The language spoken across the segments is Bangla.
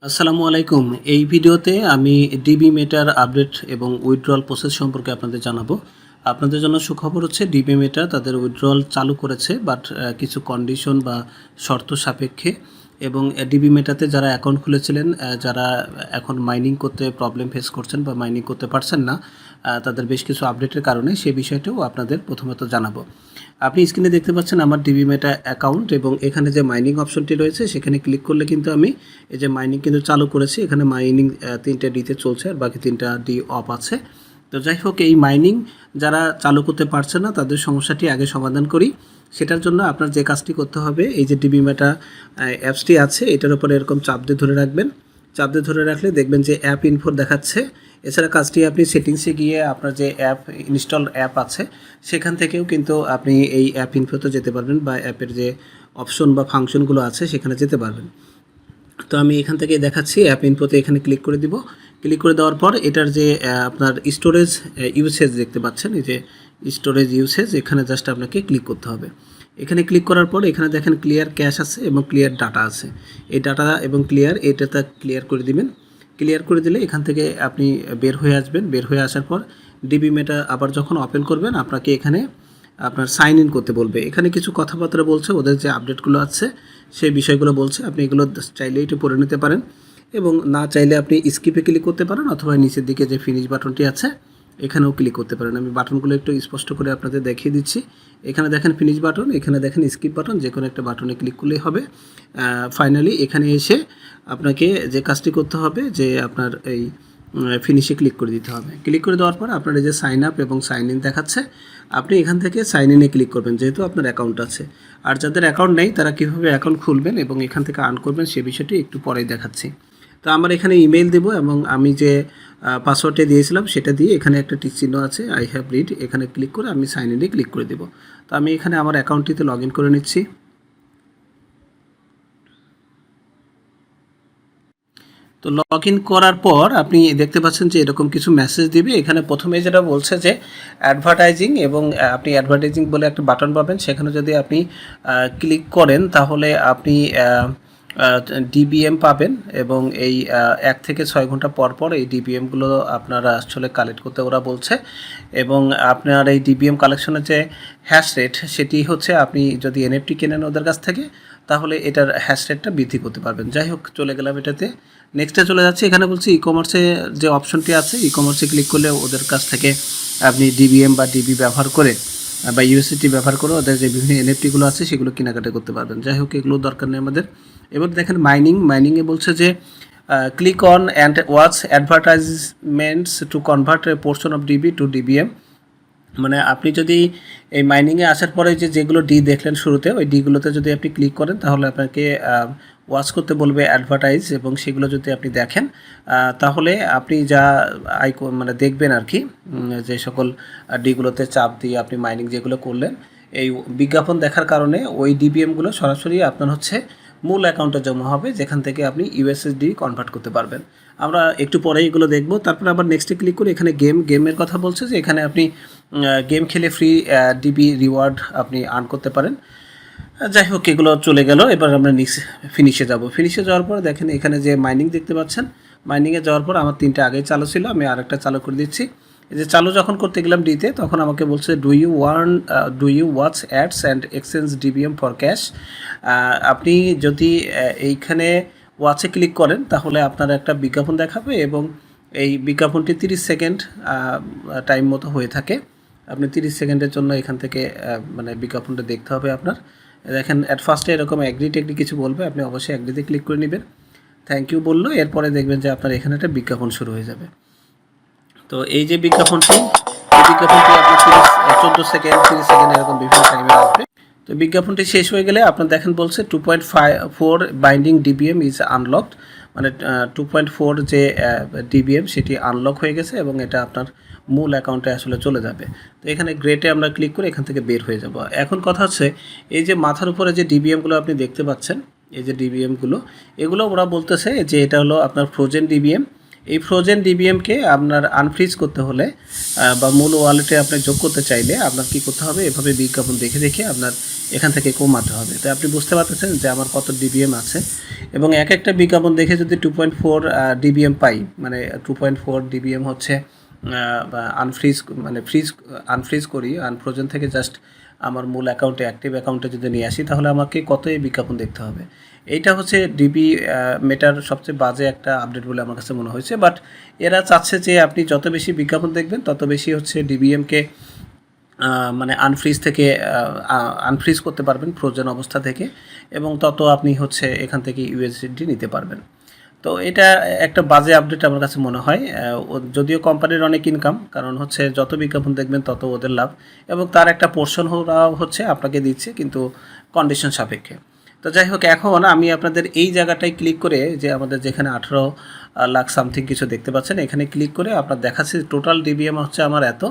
আসসালামু আলাইকুম। এই ভিডিওতে আমি DBMETA আপডেট এবং উইথড্রল প্রসেস সম্পর্কে আপনাদের জানাবো। আপনাদের জন্য সুখবর হচ্ছে DBMETA তাদের উইথড্রল চালু করেছে, বাট কিছু কন্ডিশন বা শর্ত সাপেক্ষে। এবং DBMETA-তে যারা অ্যাকাউন্ট খুলেছিলেন, যারা এখন মাইনিং করতে প্রবলেম ফেস করছেন বা মাইনিং করতে পারছেন না, তাদের বেশ কিছু আপডেটের কারণে সেই বিষয়টাও আপনাদের প্রথমত জানাবো। আপনি স্ক্রিনে দেখতে পাচ্ছেন আমার DBMETA অ্যাকাউন্ট, এবং এখানে যে মাইনিং অপশনটি রয়েছে সেখানে ক্লিক করলে কিন্তু আমি এই যে মাইনিং কিন্তু চালু করেছি। এখানে মাইনিং 3টা ডিতে চলছে আর বাকি 3টা ডি অফ আছে। তো যাই হোক, এই মাইনিং যারা চালু করতে পারছে না তাদের সমস্যাটি আগে সমাধান করি। সেটার জন্য আপনার যে কাজটি করতে হবে, এই যে DBMETA অ্যাপসটি আছে এটার উপরে এরকম চাপ দিয়ে ধরে রাখবেন। চাপ দিয়ে ধরে রাখলে দেখবেন যে অ্যাপ ইনফো দেখাচ্ছে। এছাড়া কাজটি আপনি সেটিংসে গিয়ে আপনার যে অ্যাপ ইনস্টল অ্যাপ আছে সেখান থেকেও কিন্তু আপনি এই অ্যাপ ইনফোতে যেতে পারবেন, বা অ্যাপের যে অপশন বা ফাংশনগুলো আছে সেখানে যেতে পারবেন। তো আমি এখান থেকে দেখাচ্ছি অ্যাপ ইনফোতে এখানে ক্লিক করে দিব। ক্লিক করে দেওয়ার পর এটার যে আপনার স্টোরেজ ইউসেজ দেখতে পাচ্ছেন, এই যে স্টোরেজ ইউসেজ, এখানে জাস্ট আপনাকে ক্লিক করতে হবে। এখানে ক্লিক করার পর এখানে দেখেন ক্লিয়ার ক্যাশ আছে এবং ক্লিয়ার ডাটা আছে। এই ডাটা এবং ক্লিয়ার এটাতে ক্লিয়ার করে দিবেন। ক্লিয়ার করে দিলে এখান থেকে আপনি বের হয়ে আসবেন। বের হয়ে আসার পর DBMETA আবার যখন ওপেন করবেন আপনাকে এখানে আপনার সাইন ইন করতে বলবে। এখানে কিছু কথাবার্তা বলছে, ওদের যে আপডেটগুলো আছে সেই বিষয়গুলো বলছে। আপনি এগুলো চাইলে একটু পড়ে নিতে পারেন, এবং না চাইলে আপনি স্কিপে ক্লিক করতে পারেন, অথবা নিচের দিকে যে ফিনিশ বাটনটি আছে এখানেও ক্লিক করতে পারেন। আমি বাটনগুলো একটু স্পষ্ট করে আপনাদের দেখিয়ে দিচ্ছি। এখানে দেখেন ফিনিশ বাটন, এখানে দেখেন স্কিপ বাটন, যে কোনো একটা বাটনে ক্লিক করলেই হবে। ফাইনালি এখানে এসে আপনাকে যে কাজটি করতে হবে, যে আপনার এই ফিনিশে ক্লিক করে দিতে হবে। ক্লিক করে দেওয়ার পর আপনার এই যে সাইন আপ এবং সাইন ইন দেখাচ্ছে, আপনি এখান থেকে সাইন ইনে ক্লিক করবেন যেহেতু আপনার অ্যাকাউন্ট আছে। আর যাদের অ্যাকাউন্ট নেই তারা কীভাবে অ্যাকাউন্ট খুলবেন এবং এখান থেকে আর্ন করবেন সে বিষয়টি একটু পরেই দেখাচ্ছি। তো আমার এখানে ইমেল দেব, এবং আমি যে পাসওয়ার্ডটা দিয়েছিলাম সেটা দিয়ে এখানে একটা টিক চিহ্ন আছে আই হ্যাভ রিড, এখানে ক্লিক করে আমি সাইন ইনে ক্লিক করে দেব। তো আমি এখানে আমার অ্যাকাউন্টটিতে লগ ইন করে নিচ্ছি। তো লগ ইন করার পর আপনি দেখতে পাচ্ছেন যে এরকম কিছু মেসেজ দিবে। এখানে প্রথমে যেটা বলছে যে অ্যাডভার্টাইজিং, এবং আপনি অ্যাডভার্টাইজিং বলে একটা বাটন পাবেন, সেখানে যদি আপনি ক্লিক করেন তাহলে আপনি DBM পাবেন, এবং এই 1 থেকে 6 ঘন্টা পর পর এই DBMগুলো আপনারা আসলে কালেক্ট করতে ওরা বলছে। এবং আপনার এই DBM কালেকশনের যে হ্যাশ রেট সেটি হচ্ছে, আপনি যদি NFT কেনেন ওদের কাছ থেকে তাহলে এটার হ্যাশ রেটটা বৃদ্ধি করতে পারবেন। যাই হোক, চলে গেলাম এটাতে। নেক্সটে চলে যাচ্ছে। এখানে বলছি ই কমার্সে যে অপশনটি আছে, ই কমার্সে ক্লিক করলে ওদের কাছ থেকে আপনি DBM বা DB ব্যবহার করে বা USDT ব্যবহার করে ওদের যে বিভিন্ন NFTগুলো আছে সেগুলো কেনাকাটা করতে পারবেন। যাই হোক, এগুলো দরকার নেই আমাদের। এবার দেখেন মাইনিংয়ে বলছে যে click on and watch advertisements to convert a portion of DB to DBM। মানে আপনি যদি এই মাইনিংয়ে আসার পরে যেগুলো ডি দেখলেন শুরুতে, ওই ডিগুলোতে যদি আপনি ক্লিক করেন তাহলে আপনাকে ওয়াচ করতে বলবে অ্যাডভার্টাইজ, এবং সেগুলো যদি আপনি দেখেন তাহলে আপনি যা মানে দেখবেন আর কি, যে সকল ডিগুলোতে চাপ দিয়ে আপনি মাইনিং যেগুলো করলেন এই বিজ্ঞাপন দেখার কারণে ওই DBMগুলো সরাসরি আপনার হচ্ছে মূল অ্যাকাউন্টে জমা হবে, যেখান থেকে আপনি USSD কনভার্ট করতে পারবেন। আমরা একটু পরে এগুলো দেখব। তারপর আবার নেক্সটে ক্লিক করে এখানে গেমের কথা বলছে যে এখানে আপনি গেম খেলে ফ্রি DB রিওয়ার্ড আপনি আর্ন করতে পারেন। যাই হোক, এগুলো চলে গেল। এবার আমরা ফিনিশে যাব। ফিনিশে যাওয়ার পর দেখেন এখানে যে মাইনিং দেখতে পাচ্ছেন, মাইনিংয়ে যাওয়ার পর আমার 3টা আগেই চালু ছিল, আমি আরেকটা চালু করে দিচ্ছি। এই যে চালু যখন করতে গেলাম ডিতে, তখন আমাকে বলছে do you watch ads and exchange DBM for cash. আপনি যদি এইখানে ওয়াচে ক্লিক করেন তাহলে আপনার একটা বিজ্ঞাপন দেখাবে, এবং এই বিজ্ঞাপনটি 30 সেকেন্ড টাইম মতো হয়ে থাকে। আপনি 30 সেকেন্ডের জন্য এখান থেকে মানে বিজ্ঞাপনটা দেখতে হবে আপনার। দেখেন অ্যাট ফার্স্টে এরকম অ্যাগ্রি কিছু বলবে, আপনি অবশ্যই অ্যাগ্রিতে ক্লিক করে নেবেন। থ্যাংক ইউ বললো, এরপরে দেখবেন যে আপনার এখানে একটা বিজ্ঞাপন শুরু হয়ে যাবে। তো এই যে বিজ্ঞাপনটি, এই বিজ্ঞাপনটি আপনার 14 সেকেন্ড 30 সেকেন্ড এরকম বিভিন্ন টাইমে আসবে। তো বিজ্ঞাপনটি শেষ হয়ে গেলে আপনার দেখেন বলছে 2.4 বাইন্ডিং DBM ইজ আনলকড, মানে 2.4 যে DBM সেটি আনলক হয়ে গেছে, এবং এটা আপনার মূল অ্যাকাউন্টে আসলে চলে যাবে। তো এখানে গ্রেটে আমরা ক্লিক করে এখান থেকে বের হয়ে যাব। এখন কথা হচ্ছে এই যে মাথার উপরে যে DBMগুলো আপনি দেখতে পাচ্ছেন, এই যে DBMগুলো, এগুলো ওরা বলতেছে যে এটা হলো আপনার ফ্রোজেন DBM। এই ফ্রোজেন ডিবিএমকে আপনার আনফ্রিজ করতে হলে বা মূল ওয়ালেটে আপনি যোগ করতে চাইলে আপনার কী করতে হবে, এভাবে বিজ্ঞাপন দেখে দেখে আপনার এখান থেকে কমাতে হবে। তো আপনি বুঝতে পারতেছেন যে আমার কত ডিবিএম আছে, এবং এক একটা বিজ্ঞাপন দেখে যদি 2.4 ডিবিএম পাই, মানে 2.4 ডিবিএম হচ্ছে আনফ্রিজ মানে আনফ্রিজ করি, আনফ্রোজেন থেকে জাস্ট আমার মূল অ্যাকাউন্টে, অ্যাক্টিভ অ্যাকাউন্টে যদি নিয়ে আসি, তাহলে আমাকে কত বিজ্ঞাপন দেখতে হবে। এইটা হচ্ছে মেটার সবচেয়ে বাজে একটা আপডেট বলে আমার কাছে মনে হয়েছে। বাট এরা চাচ্ছে যে আপনি যত বেশি বিজ্ঞাপন দেখবেন তত বেশি হচ্ছে ডিবিএমকে মানে আনফ্রিজ করতে পারবেন ফ্রোজেন অবস্থা থেকে, এবং তত আপনি হচ্ছে এখান থেকে ইউএসডি নিতে পারবেন। তো এটা একটা বাজে আপডেট আমার কাছে মনে হয়। যদিও কোম্পানির অনেক ইনকাম, কারণ হচ্ছে যত বিজ্ঞাপন দেখবেন তত ওদের লাভ, এবং তার একটা পোর্শন হচ্ছে আপনাকে দিচ্ছে, কিন্তু কন্ডিশন সাপেক্ষে। তো যাই হোক, এখন আমি আপনাদের এই জায়গাটায় ক্লিক করে, যে আমাদের যেখানে 18 লাখ সামথিং কিছু দেখতে পাচ্ছেন, এখানে ক্লিক করে আপনার দেখাচ্ছে টোটাল ডিবিএম হচ্ছে আমার এত।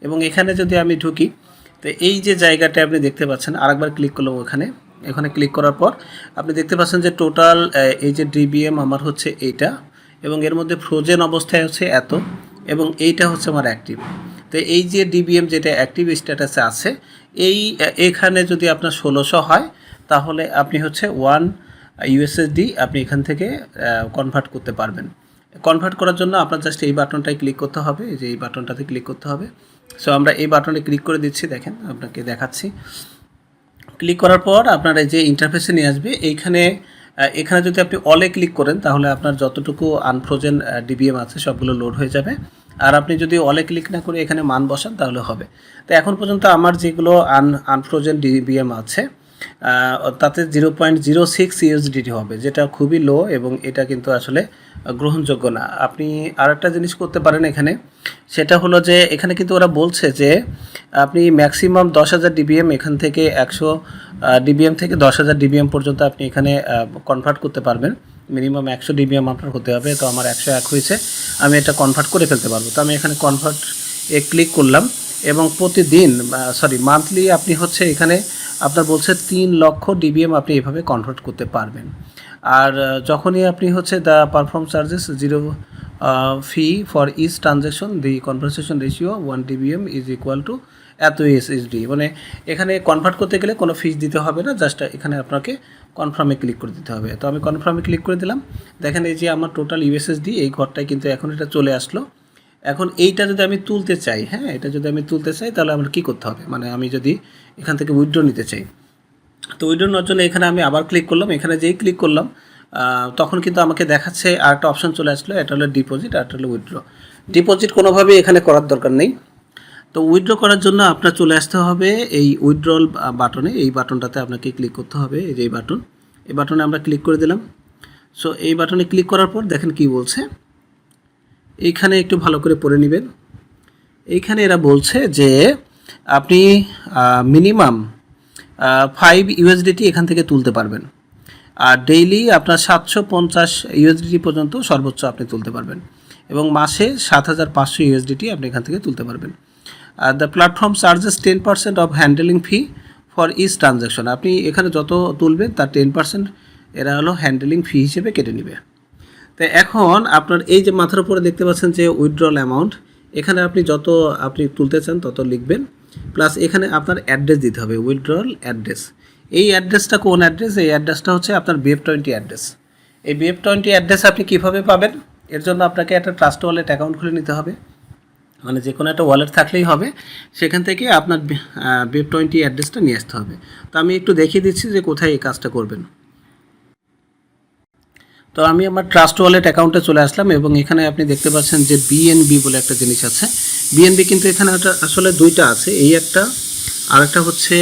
এবং এখানে যদি আমি ঢুকি, তো এই যে জায়গাটা আপনি দেখতে পাচ্ছেন, আরেকবার ক্লিক করলাম এখানে ক্লিক করার পর আপনি দেখতে পাচ্ছেন যে টোটাল এই যে ডিবিএম আমার হচ্ছে এইটা, এবং এর মধ্যে ফ্রোজেন অবস্থায় হচ্ছে এত, এবং এইটা হচ্ছে আমার অ্যাক্টিভ। তো এই যে ডিবিএম যেটা অ্যাক্টিভ স্ট্যাটাসে আছে, এখানে যদি আপনার 1600 হয়, তাহলে আপনি হচ্ছে 1 ইউএসএসডি আপনি এখান থেকে কনভার্ট করতে পারবেন। কনভার্ট করার জন্য আপনার জাস্ট এই বাটনটায় ক্লিক করতে হবে, এই যে এই বাটনটাতে ক্লিক করতে হবে। সো আমরা এই বাটনে ক্লিক করে দিচ্ছি, দেখেন আপনাকে দেখাচ্ছি। ক্লিক করার পর আপনার এই যে ইন্টারফেসে নিয়ে আসবে, এখানে যদি আপনি অলে ক্লিক করেন, তাহলে আপনার যতটুকু আনফ্রোজেন ডিবিএম আছে সবগুলো লোড হয়ে যাবে। আর আপনি যদি অলে ক্লিক না করে এখানে মান বসান, তাহলে হবে। তো এখন পর্যন্ত আমার যেগুলো আনফ্রোজেন ডিবিএম আছে, তাতে 0.06 ইউএসডিটি হবে, যেটা খুবই লো, এবং এটা কিন্তু আসলে গ্রহণযোগ্য না। আপনি আরেকটা জিনিস করতে পারেন এখানে, সেটা হলো যে এখানে কিন্তু ওরা বলছে যে আপনি ম্যাক্সিমাম 10,000 ডিবিএম, এখান থেকে 100 ডিবিএম থেকে 10,000 ডিবিএম পর্যন্ত আপনি এখানে কনভার্ট করতে পারবেন। মিনিমাম 100 ডিবিএম আপনার হতে হবে। তো আমার 101 হয়েছে, আমি এটা কনভার্ট করে ফেলতে পারবো। তো আমি এখানে কনভার্ট ক্লিক করলাম, এবং প্রতিদিন মান্থলি আপনি হচ্ছে এখানে আপনার বলছে 3 লক্ষ ডিবিএম আপনি এভাবে কনভার্ট করতে পারবেন। আর যখনই আপনি হচ্ছে the perform charges 0 fee for each transaction, the conversation ratio 1 DBM is equal to এত ইউএসডি, মানে এখানে কনভার্ট করতে গেলে কোনো ফিস দিতে হবে না, জাস্ট এখানে আপনাকে কনফার্মে ক্লিক করে দিতে হবে। তো আমি কনফার্মে ক্লিক করে দিলাম। দেখেন এই যে আমার টোটাল ইউএসডি এই ঘরটায় কিন্তু এখন এটা চলে আসলো। এখন এইটা যদি আমি তুলতে চাই, হ্যাঁ, এটা যদি আমি তুলতে চাই, তাহলে আমার কী করতে হবে, মানে আমি যদি এখান থেকে উইথড্র নিতে চাই, তো উইথড্র নেওয়ার জন্য এখানে আমি আবার ক্লিক করলাম। এখানে যেই ক্লিক করলাম, তখন কিন্তু আমাকে দেখাচ্ছে আর একটা অপশন চলে আসলো, এটা হলো ডিপোজিট, আর এটা হলো উইথড্র। ডিপোজিট কোনোভাবেই এখানে করার দরকার নেই। তো উইথড্র করার জন্য আপনার চলে আসতে হবে এই উইথড্রল বাটনে, এই বাটনটাতে আপনাকে ক্লিক করতে হবে, এই যে এই বাটনে আমরা ক্লিক করে দিলাম। সো এই বাটনে ক্লিক করার পর দেখেন কি বলছে, এইখানে একটু ভালো করে পড়ে নেবেন। এইখানে এরা বলছে যে আপনি মিনিমাম 5 ইউএসডিটি এখান থেকে তুলতে পারবেন, আর ডেইলি আপনার 750 ইউএসডিটি পর্যন্ত সর্বোচ্চ আপনি তুলতে পারবেন, এবং মাসে 7,500 ইউএসডিটি আপনি এখান থেকে তুলতে পারবেন। আর the platform charges 10% of handling fee for each transaction, আপনি এখানে যত তুলবেন তার 10% এরা হলো হ্যান্ডেলিং ফি হিসেবে কেটে নেবে। তো এখন আপনার এই যে মাথার উপরে দেখতে পাচ্ছেন যে উইথড্রল অ্যামাউন্ট, এখানে আপনি যত আপনি তুলতে চান তত লিখবেন, প্লাস এখানে আপনার অ্যাড্রেস দিতে হবে, উইথড্রল অ্যাড্রেস। এই অ্যাড্রেসটা কোন অ্যাড্রেস? এই অ্যাড্রেসটা হচ্ছে আপনার BF20 অ্যাড্রেস। এই BF20 অ্যাড্রেস আপনি কীভাবে পাবেন? এর জন্য আপনাকে একটা ট্রাস্ট ওয়ালেট অ্যাকাউন্ট খুলে নিতে হবে, মানে যে কোনো একটা ওয়ালেট থাকলেই হবে, সেখান থেকে আপনার BF20 অ্যাড্রেসটা নিয়ে আসতে হবে। তো আমি একটু দেখিয়ে দিচ্ছি যে কোথায় এই কাজটা করবেন। তো আমি আমার ট্রাস্ট ওয়ালেট অ্যাকাউন্টে চলে আসলাম, এবং এখানে আপনি দেখতে পাচ্ছেন যে BNB বলে একটা জিনিস আছে। BNB কিন্তু এখানে আসলে দুইটা আছে, এই একটা আর একটা হচ্ছে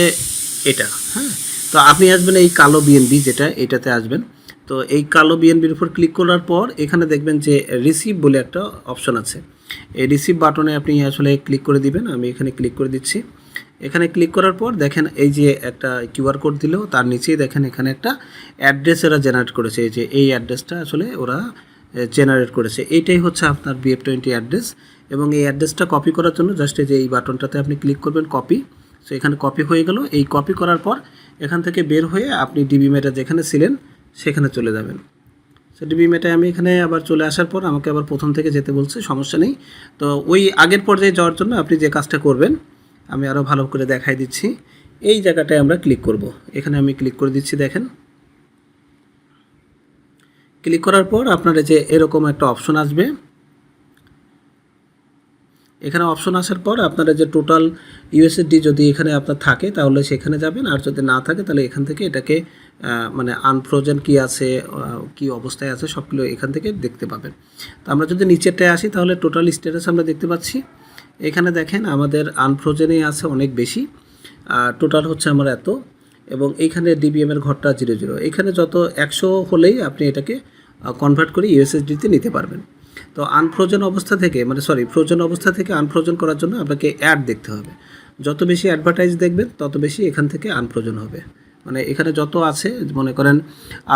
এটা, হ্যাঁ। তো আপনি আসবেন এই কালো BNB যেটা, এটাতে আসবেন। তো এই কালো BNBর উপর ক্লিক করার পর এখানে দেখবেন যে রিসিভ বলে একটা অপশন আছে। এই রিসিভ বাটনে আপনি আসলে ক্লিক করে দিবেন। আমি এখানে ক্লিক করে দিচ্ছি। এখানে ক্লিক করার পর দেখেন এই যে একটা কিউআর কোড দিল, তার নিচেই দেখেন এখানে একটা অ্যাড্রেস এরা জেনারেট করেছে। এই যে এই অ্যাড্রেসটা আসলে ওরা জেনারেট করেছে, এইটাই হচ্ছে আপনার BF20 অ্যাড্রেস। এবং এই অ্যাড্রেসটা কপি করার জন্য জাস্ট এই যে এই বাটনটাতে আপনি ক্লিক করবেন, কপি। সো এখানে কপি হয়ে গেল। এই কপি করার পর এখান থেকে বের হয়ে আপনি DBMETA যেখানে ছিলেন সেখানে চলে যাবেন। সো ডিবিমেটায় আমি এখানে আবার চলে আসার পর আমাকে আবার প্রথম থেকে যেতে বলছে, সমস্যা নেই। তো ওই আগের পর্যায়ে যাওয়ার জন্য আপনি যে কাজটা করবেন আমি আরও ভালো করে দেখাই দিচ্ছি। এই জায়গাটায় আমরা ক্লিক করব, এখানে আমি ক্লিক করে দিচ্ছি। দেখেন, ক্লিক করার পর আপনার যে এরকম একটা অপশন আসবে, এখানে অপশন আসার পর আপনারা যে টোটাল ইউএসডি যদি এখানে আপনার থাকে তাহলে সেখানে যাবেন, আর যদি না থাকে তাহলে এখান থেকে এটাকে মানে আনফ্রোজেন কি আছে, কি অবস্থায় আছে সবগুলো এখান থেকে দেখতে পাবেন। তো আমরা যদি নিচেরটায় আসি তাহলে টোটাল স্ট্যাটাস আমরা দেখতে পাচ্ছি। এখানে দেখেন আমাদের আনফ্রোজেনেই আছে অনেক বেশি, টোটাল হচ্ছে আমার এত, এবং এইখানে ডিবিএমের ঘরটা 00। এখানে যত 100 হলেই আপনি এটাকে কনভার্ট করে ইউএসএসডিতে নিতে পারবেন। তো আনফ্রোজেন অবস্থা থেকে ফ্রোজেন অবস্থা থেকে আনফ্রোজেন করার জন্য আপনাকে অ্যাড দেখতে হবে। যত বেশি অ্যাডভার্টাইজ দেখবেন তত বেশি এখান থেকে আনফ্রোজেন হবে। মানে এখানে যত আছে, মনে করেন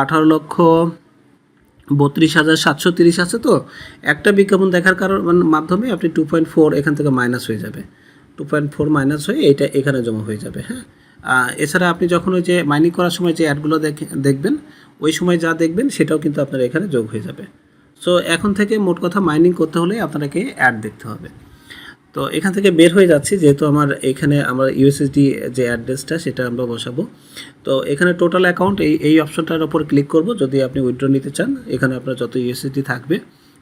18,32,730 আছে, তো একটা বিজ্ঞাপন দেখার মাধ্যমে আপনি 2.4 এখান থেকে মাইনাস হয়ে যাবে, 2.4 মাইনাস হয়ে এইটা এখানে জমা হয়ে যাবে। হ্যাঁ, এছাড়া আপনি যখন ওই যে মাইনিং করার সময় যে অ্যাডগুলো দেখবেন, ওই সময় যা দেখবেন সেটাও কিন্তু আপনার এখানে যোগ হয়ে যাবে। সো এখন থেকে মোট কথা মাইনিং করতে হলে আপনাকে অ্যাড দেখতে হবে। তো এখান থেকে বের হয়ে যাচ্ছি, যেহেতু আমার এখানে আমার ইউএসএসডি যে অ্যাড্রেসটা সেটা আমরা বসাবো। তো এখানে টোটাল অ্যাকাউন্ট এই অপশনটার ওপর ক্লিক করব যদি আপনি উইথড্র নিতে চান। এখানে আপনার যত ইউএসএসডি থাকবে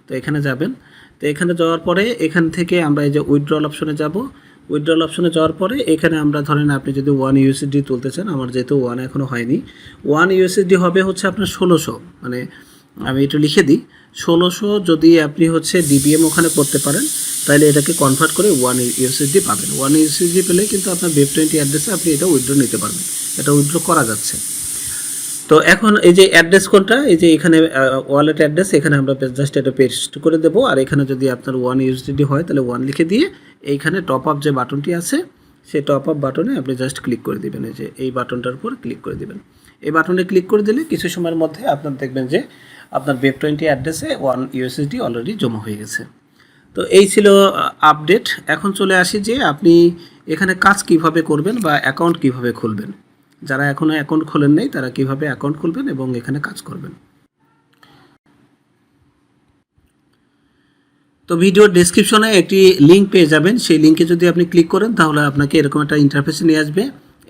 তো এখানে যাবেন। তো এখানে যাওয়ার পরে এখান থেকে আমরা এই যে উইথড্রল অপশনে যাব। উইথড্রল অপশনে যাওয়ার পরে এখানে আমরা ধরেন আপনি যদি 1 ইউএসএসডি তুলতে চান, আমার যেহেতু 1 এখনও হয়নি, 1 ইউএসএসডি হবে হচ্ছে আপনার 1600, মানে আমি একটু লিখে দিই, 1600 যদি আপনি হচ্ছে ডিবিএম ওখানে করতে পারেন তাহলে এটাকে কনভার্ট করে 1 ইউএসএসডি পাবেন। 1 ইউএসএসডি পেলে কিন্তু আপনার web20 অ্যাড্রেসে আপনি এটা উইথড্র নিতে পারবেন, এটা উইথড্র করা যাচ্ছে। তো এখন এই যে অ্যাড্রেস কোনটা, এই যে এখানে ওয়ালেট অ্যাড্রেস, এখানে আমরা জাস্ট এটা পেস্ট করে দেবো। আর এখানে যদি আপনার 1 ইউএসডি হয় তাহলে 1 লিখে দিয়ে এইখানে টপ আপ যে বাটনটি আছে সেই টপ আপ বাটনে আপনি জাস্ট ক্লিক করে দিবেন। এই যে এই বাটনটার উপর ক্লিক করে দিবেন। এই বাটনে ক্লিক করে দিলে কিছু সময়ের মধ্যে আপনার দেখবেন যে আপনার web20 অ্যাড্রেসে 1 ইউএসডি অলরেডি জমা হয়ে গেছে। তো এই ছিল আপডেট। এখন চলে আসি যে আপনি এখানে কাজ কিভাবে করবেন বা অ্যাকাউন্ট কিভাবে খুলবেন। যারা এখনও অ্যাকাউন্ট খোলেন নাই তারা কিভাবে অ্যাকাউন্ট খুলবেন এবং এখানে কাজ করবেন। তো ভিডিওর ডেসক্রিপশনে একটি লিঙ্ক পেয়ে যাবেন, সেই লিঙ্কে যদি আপনি ক্লিক করেন তাহলে আপনাকে এরকম একটা ইন্টারফেসে নিয়ে আসবে।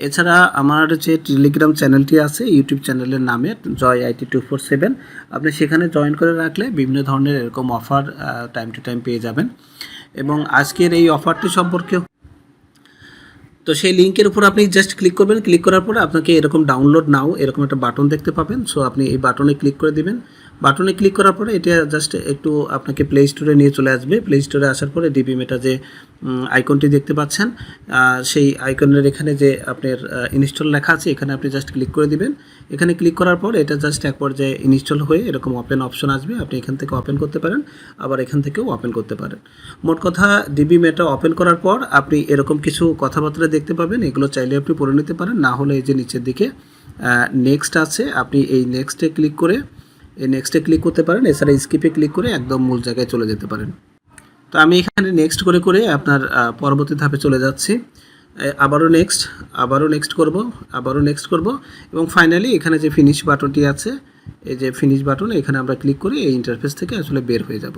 এছাড়া আমার যে টেলিগ্রাম চ্যানেলটি আছে ইউটিউব চ্যানেলের নামে joyit247, আপনি সেখানে জয়েন করে রাখলে বিভিন্ন ধরনের এরকম অফার টাইম টু টাইম পেয়ে যাবেন। এবং আজকের এই অফারটি সম্পর্কে তো সেই লিঙ্কের উপর আপনি জাস্ট ক্লিক করবেন। ক্লিক করার পরে আপনাকে এরকম ডাউনলোড নাও এরকম একটা বাটন দেখতে পাবেন। সো আপনি এই বাটনে ক্লিক করে দিবেন। বাটনে ক্লিক করার পরে এটা জাস্ট একটু আপনাকে প্লে স্টোরে নিয়ে চলে আসবে। প্লে স্টোরে আসার পরে ডিবিমেটা যে আইকনটি দেখতে পাচ্ছেন, সেই আইকনের এখানে যে আপনার ইনস্টল লেখা আছে এখানে আপনি জাস্ট ক্লিক করে দিবেন। এখানে ক্লিক করার পর এটা জাস্ট এক পর্যায়ে ইনস্টল হয়ে এরকম ওপেন অপশন আসবে। আপনি এখান থেকে ওপেন করতে পারেন, আবার এখান থেকেও ওপেন করতে পারেন। মোট কথা ডিবিমেটা ওপেন করার পর আপনি এরকম কিছু কথাবার্তা দেখতে পাবেন, এগুলো চাইলে আপনি পড়ে নিতে পারেন, না হলে এই যে নিচের দিকে নেক্সট আছে, আপনি এই নেক্সটে ক্লিক করে করতে পারেন। এছাড়া স্কিপে ক্লিক করে একদম মূল জায়গায় চলে যেতে পারেন। তো আমি এখানে নেক্সট করে করে আপনার পরবর্তী ধাপে চলে যাচ্ছি। আবারও নেক্সট করব এবং ফাইনালি এখানে যে ফিনিশ বাটনটি আছে, এই যে ফিনিশ বাটন, এখানে আমরা ক্লিক করে এই ইন্টারফেস থেকে আসলে বের হয়ে যাব।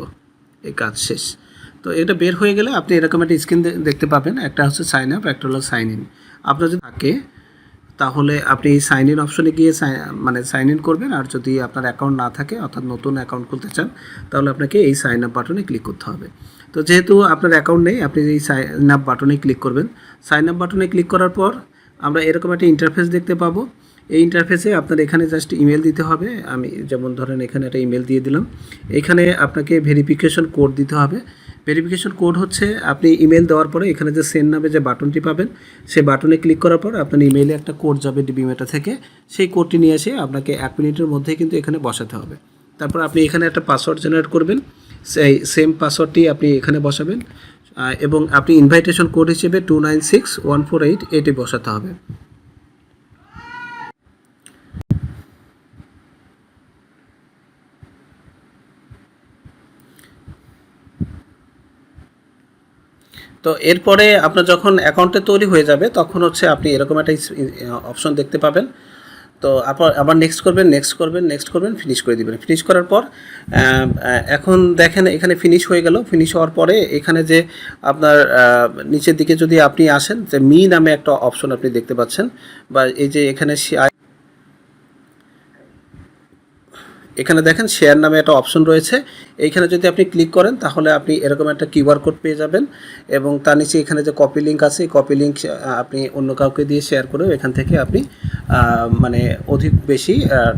এই কাজ শেষ। তো এটা বের হয়ে গেলে আপনি এরকম একটা স্ক্রিন দেখতে পাবেন, একটা হচ্ছে সাইন আপ, একটা হলো সাইন ইন। আপনার যদি থাকে তাহলে আপনি সাইন ইন অপশনে গিয়ে সাইন ইন করবেন। আর যদি আপনার অ্যাকাউন্ট না থাকে, অর্থাৎ নতুন অ্যাকাউন্ট খুলতে চান, তাহলে আপনাকে এই সাইন আপ বাটনে ক্লিক করতে হবে। তো যেহেতু আপনার অ্যাকাউন্ট নেই, আপনি এই সাইন আপ বাটনে ক্লিক করবেন। সাইন আপ বাটনে ক্লিক করার পর আমরা এরকম একটা ইন্টারফেস দেখতে পাবো। এই ইন্টারফেসে আপনার এখানে জাস্ট ইমেল দিতে হবে। আমি যেমন ধরেন এখানে একটা ইমেল দিয়ে দিলাম। এখানে আপনাকে ভেরিফিকেশন কোড দিতে হবে। ভেরিফিকেশন কোড হচ্ছে আপনি ইমেল দেওয়ার পরে এখানে যে সেন্ড নামে যে বাটনটি পাবেন, সেই বাটনে ক্লিক করার পর আপনার ইমেইলে একটা কোড যাবে ডিবিমেটা থেকে। সেই কোডটি নিয়ে এসে আপনাকে 1 মিনিটের মধ্যেই কিন্তু এখানে বসাতে হবে। তারপর আপনি এখানে একটা পাসওয়ার্ড জেনারেট করবেন, সেই সেম পাসওয়ার্ডটি আপনি এখানে বসাবেন এবং আপনি ইনভাইটেশন কোড হিসেবে 296148 এটি বসাতে হবে। তো এরপরে আপনার যখন অ্যাকাউন্টে তৈরি হয়ে যাবে তখন হচ্ছে আপনি এরকম একটা অপশন দেখতে পাবেন। তো আবার নেক্সট করবেন, ফিনিশ করে দিবেন। ফিনিশ করার পর এখন দেখেন এখানে ফিনিশ হয়ে গেল। ফিনিশ হওয়ার পরে এখানে যে আপনার নিচের দিকে যদি আপনি আসেন, যে মি নামে একটা অপশন আপনি দেখতে পাচ্ছেন, বা এই যে এখানে দেখেন শেয়ার নামে একটা অপশন রয়েছে। এইখানে যদি আপনি ক্লিক করেন তাহলে আপনি এরকম একটা কিউআর কোড পেয়ে যাবেন, এবং তার নিচে এখানে যে কপি লিঙ্ক আছে, কপি লিঙ্ক আপনি অন্য কাউকে দিয়ে শেয়ার করেও এখান থেকে আপনি মানে অধিক বেশি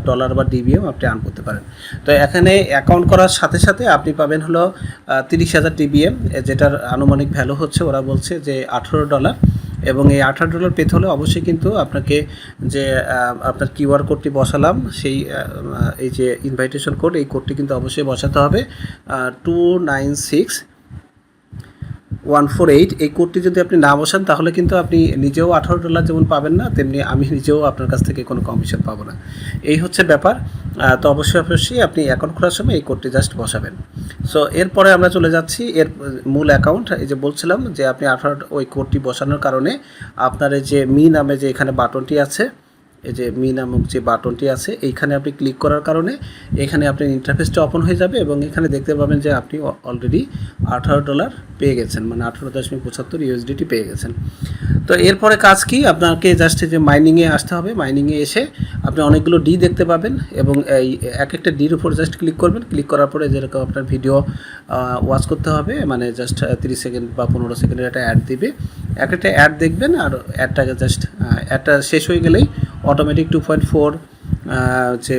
ডলার বা ডিবিএম আপনি আর্ন করতে পারেন। তো এখানে অ্যাকাউন্ট করার সাথে সাথে আপনি পাবেন হলো 30,000 ডিবিএম, যেটার আনুমানিক ভ্যালু হচ্ছে, ওরা বলছে যে $18, এবং এই $18 পেতে হলে অবশ্যই কিন্তু আপনাকে যে আপনার কিউআর কোডটি বসালাম, সেই এই যে ইনভাইটেশন কোড, এই কোডটি কিন্তু অবশ্যই বসাতে হবে 296148। এই কোডটি যদি আপনি না বসান তাহলে কিন্তু আপনি নিজেও $18 যেমন পাবেন না, তেমনি আমি নিজেও আপনার কাছ থেকে কোনো কমিশন পাবো না। এই হচ্ছে ব্যাপার। তো অবশ্যই আপনি অ্যাকাউন্ট খোলার সময় এই কোডটি জাস্ট বসাবেন। সো এরপরে আমরা চলে যাচ্ছি এর মূল অ্যাকাউন্ট। এই যে বলছিলাম যে আপনি ওই কোডটি বসানোর কারণে আপনার এই যে মি নামে যে এখানে বাটনটি আছে, এই যে মি নামক যে বাটনটি আছে, এইখানে আপনি ক্লিক করার কারণে এখানে আপনার ইন্টারফেসটা ওপেন হয়ে যাবে, এবং এখানে দেখতে পাবেন যে আপনি অলরেডি $18 পেয়ে গেছেন, মানে 18.75 USDT পেয়ে গেছেন। তো এরপরে কাজ কি, আপনাকে জাস্ট যে মাইনিংয়ে আসতে হবে। মাইনিংয়ে এসে আপনি অনেকগুলো ডি দেখতে পাবেন, এবং এই এক একটা ডির উপর জাস্ট ক্লিক করবেন। ক্লিক করার পরে যেরকম আপনার ভিডিও ওয়াচ করতে হবে, মানে জাস্ট 30 সেকেন্ড বা 15 সেকেন্ডের একটা অ্যাড দিবে। এক একটা অ্যাড দেখবেন, আর অ্যাডটাকে জাস্ট অ্যাডটা শেষ হয়ে গেলেই অটোমেটিক 2.4 যে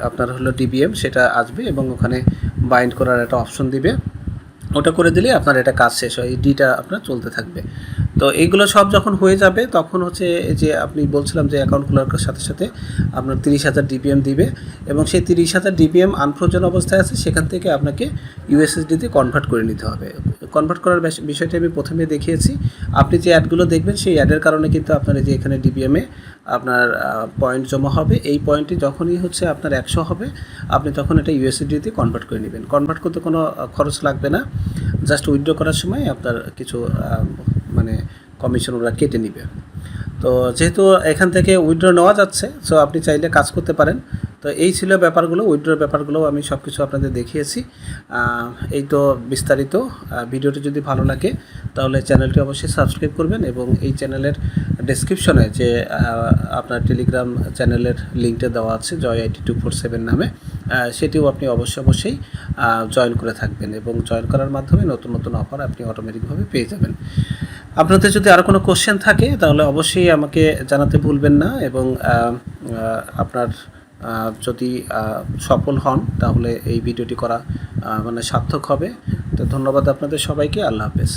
আপনার হলো ডিবিএম সেটা আসবে, এবং ওখানে বাইন্ড করার একটা অপশন দিবে। ওটা করে দিলে আপনার এটা কাজ শেষ হয়, এই ডিটা আপনার চলতে থাকবে। তো এইগুলো সব যখন হয়ে যাবে তখন হচ্ছে যে আপনি বলছিলাম যে অ্যাকাউন্ট খোলার সাথে সাথে আপনার 30,000 ডিবিএম দিবে, এবং সেই 30,000 ডিবিএম আনফ্রোজেন অবস্থায় আছে, সেখান থেকে আপনাকে ইউএসএসডিতে কনভার্ট করে নিতে হবে। কনভার্ট করার বিষয়টি আমি প্রথমে দেখিয়েছি। আপনি যে অ্যাডগুলো দেখবেন সেই অ্যাডের কারণে কিন্তু আপনার এই যে এখানে ডিবিএমে আপনার পয়েন্ট জমা হবে। এই পয়েন্টটি যখনই হচ্ছে আপনার 100 হবে, আপনি তখন এটা ইউএসডিতে কনভার্ট করে নেবেন। কনভার্ট করতে কোনো খরচ লাগবে না, জাস্ট উইথড্র করার সময় আপনার কিছু মানে কমিশন ওরা কেটে নেবে। তো যেহেতু এখান থেকে উইথড্র নেওয়া যাচ্ছে, সো আপনি চাইলে কাজ করতে পারেন। তো এই ছিল ব্যাপারগুলো, উইথড্রর ব্যাপারগুলো আমি সব কিছু আপনাদের দেখিয়েছি। এই তো বিস্তারিত। ভিডিওটি যদি ভালো লাগে তাহলে চ্যানেলটি অবশ্যই সাবস্ক্রাইব করবেন, এবং এই চ্যানেলের ডেসক্রিপশনে যে আপনার টেলিগ্রাম চ্যানেলের লিঙ্কটা দেওয়া আছে জয় IT247 নামে, সেটিও আপনি অবশ্যই জয়েন করে থাকবেন, এবং জয়েন করার মাধ্যমে নতুন নতুন অফার আপনি অটোমেটিকভাবে পেয়ে যাবেন। আপনাদের যদি আরও কোনো কোশ্চেন থাকে তাহলে অবশ্যই আমাকে জানাতে ভুলবেন না, এবং আপনার যদি সফল হন তাহলে এই ভিডিওটি করা মানে সার্থক হবে। তো ধন্যবাদ আপনাদের সবাইকে। আল্লাহ হাফেজ।